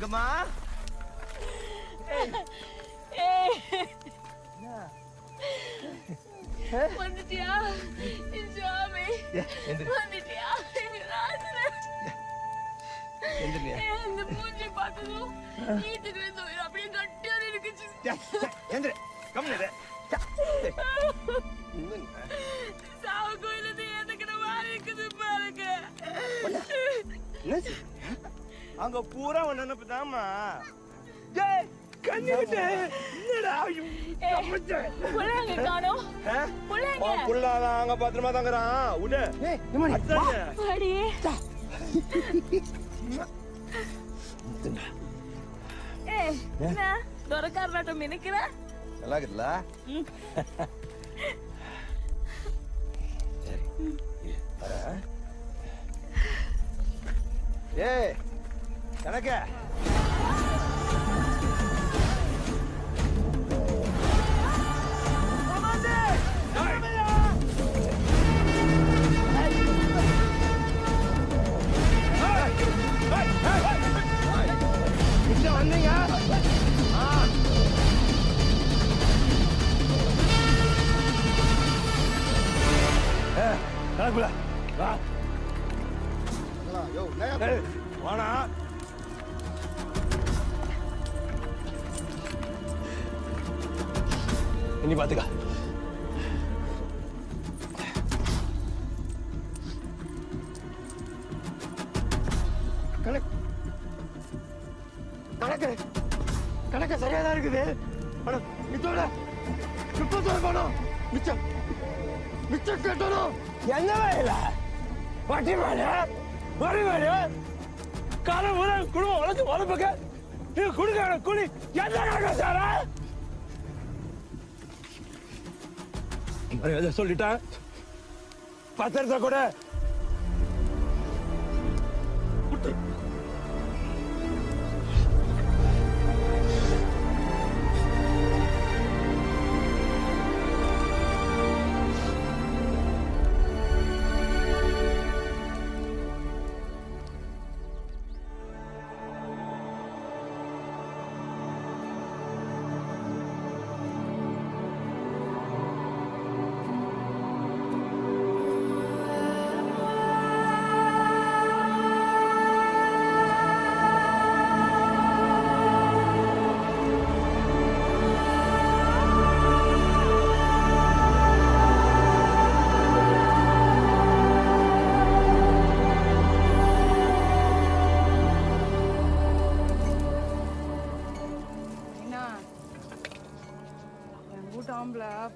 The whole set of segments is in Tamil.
தங்கம்மா வந்துட்டியா சாமி வந்துட்டியா இந்த மூஞ்சி பார்த்ததும் வீட்டுக்கு வந்து அப்படியே கட்டியா இருக்குச்சு சாவு கோயிலுக்கு ஏத்துக்கிற மாதிரி இருக்குது பாருங்க அங்க பூரா நினைப்புதாமா அங்க பத்திரமா தாங்கிறான் துறக்காரட்டம் நினைக்கிற நல்லா இருக்குல்ல ஏய் கணக்க வந்தீங்க கணக்குல வாணா இனி பாத்துக்க கணக்கு சரியாதான் இருக்குது மிச்சோட பணம் மிச்சம் மிச்சம் கட்டணும் என்ன வேலை வட்டி மேல வரி மேல காலம் ஊர குடும்பம் உழைச்சு உழைப்புக்க நீ குடுக்க குடி என்ன கணக்கு சாரா சொல்லிட்டேன் பத்திரத்தை கூட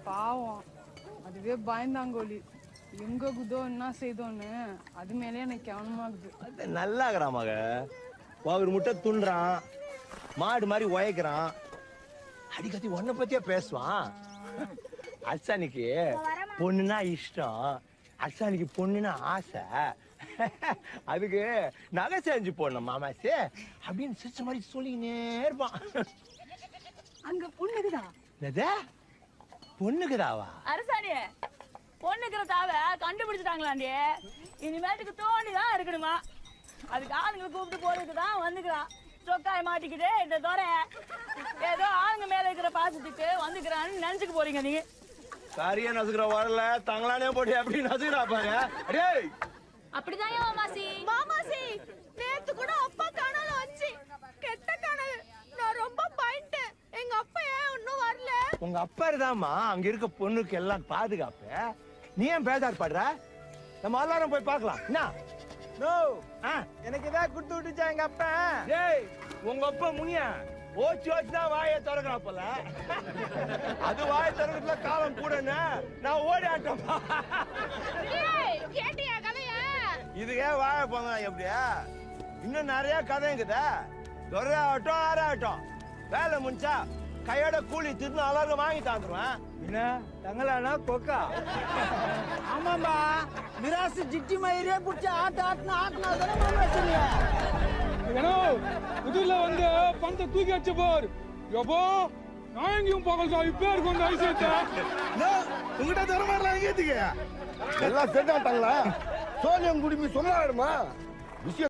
பாவம் அதுவே பயந்தாங்கோலி எங்க குதோ என்ன செய்தோன்னு அது மேலே எனக்கு கவனமாகுது நல்லா இருக்கிறான் மக ஒரு முட்டை துண்டுறான் மாடு மாதிரி உழைக்கிறான் அடிக்கடி ஒன்ன பத்தியா பேசுவான் அச்சானிக்கு பொண்ணுனா இஷ்டம் அச்சானிக்கு பொண்ணுனா ஆசை அதுக்கு நகை செஞ்சு போடணும் மாமாசி அப்படின்னு சிரிச்ச மாதிரி சொல்லிக்கினே இருப்பான் அங்க பொண்ணுக்குதா பொண்ணுக்குதாவா அரசாணியே பொண்ணுக்கிற தாவ கண்டுபிடிச்சிட்டாங்களாண்டி இனிமேட்டுக்கு தோண்டிதான் இருக்கணுமா அதுக்கு ஆளுங்களை கூப்பிட்டு போறதுக்குதான் வந்துக்கிறான் சொக்காய மாட்டிக்கிட்டு இந்த துறை ஏதோ ஆளுங்க மேல இருக்கிற பாசத்துக்கு வந்துக்கிறான்னு நினைச்சுக்க போறீங்க நீங்க சரியா நசுக்கிற வரல தங்களானே போட்டு எப்படி நசுக்கிறா பாரு அடே அப்படிதான் மாமாசி மாமாசி நேத்து கூட அப்பா கனவுல வச்சு கெட்ட கனவு நான் ரொம்ப பயந்துட்டேன் எங்க அப்பா ஏன் இன்னும் வரல உங்க அப்பா இருதாமா அங்க இருக்க பொண்ணுக்கு எல்லாம் பாதுகாப்பு நீ ஏன் பேசார் படுற நம்ம எல்லாரும் போய் பார்க்கலாம் என்ன எனக்கு ஏதாவது கொடுத்து விட்டுச்சா எங்க அப்பா ஏய் உங்க அப்பா முனியா ஓச்சு ஓச்சுதான் வாயை திறக்கிறான் போல அது வாயை திறக்கிறதுல காலம் கூடன்னு நான் ஓடி ஆட்டோமா கேட்டியா கதையா இதுக்கே வாய போங்க எப்படியா இன்னும் நிறைய கதை இருக்குதா துறை ஆகட்டும் ஆறாகட்டும் வேலை முடிச்சா கையோட கூலி தின்னு எல்லாருக்கும் வாங்கி தாந்துருவேன் என்ன தங்கலானா கொக்கா ஆமாம்பா மிராசு ஜிட்டி மயிரே புடிச்சு ஆட்டினா தானே மாமா சொல்லுங்க புதுல வந்து பந்த தூக்கி வச்ச போர் யப்போ நான் எங்கேயும் போகல இப்ப இருக்கும் அந்த ஐசியத்தை உங்ககிட்ட தர மாதிரிலாம் கேட்டுக்க எல்லாம் செட் ஆட்டாங்களா சோனியம் குடிமி சொல்லாடுமா விஷயம்